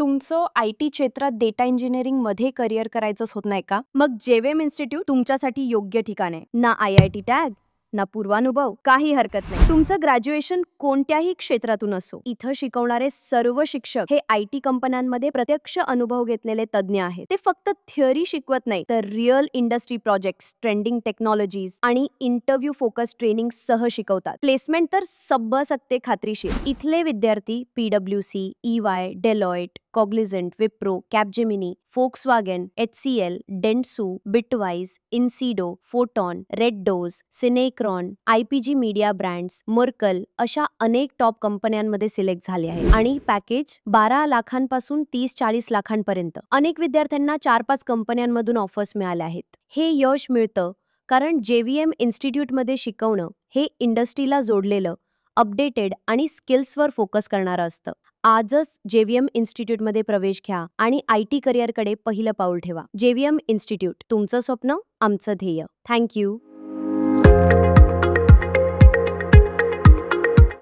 तुमचं IT क्षेत्रात data इंजिनिअरिंगमध्ये करिअर करायचंच होत नाही का? मग जेवीएम इन्स्टिट्यूट तुमच्यासाठी योग्य ठिकाण आहे. ना IIT टॅग ना पूर्वानुभव, काही हरकत नाही. तुमचं ग्रॅज्युएशन कोणत्याही क्षेत्रातून असो, इथं शिकवणारे सर्व शिक्षक हे IT कंपन्यांमध्ये प्रत्यक्ष अनुभव घेतलेले तज्ज्ञ आहेत. ते फक्त थिअरी शिकवत नाही, तर real industry projects, trending technologies आणि इंटरव्ह्यू फोकस ट्रेनिंग सह शिकवतात. प्लेसमेंट तर सबसकते खात्रीशीर. इथले विद्यार्थी PwC, EY, Deloitte, Cognizant, Wipro, Capgemini, Volkswagen, HCL, Dentsu, Bitwise, Incedo, Photon, रेड डोज, Synechron, IPG media brands, Merkle अशा अनेक टॉप कंपन्यांमध्ये सिलेक्ट झाले आहेत. आणि पॅकेज 12 लाखांपासून 30-40 लाखांपर्यंत. अनेक विद्यार्थ्यांना 4-5 कंपन्यांमधून ऑफर्स मिळाले आहेत. हे यश मिळतं कारण JVM इन्स्टिट्यूटमध्ये शिकवणं हे इंडस्ट्रीला जोडलेलं, अपडेटेड आणि स्किल्सवर फोकस करणारं असतं. आजच JVM इन्स्टिट्यूटमध्ये प्रवेश घ्या आणि IT करिअरकडे पहिलं पाऊल ठेवा. JVM इन्स्टिट्यूट, तुमचं स्वप्न, आमचं ध्येय. थँक्यू.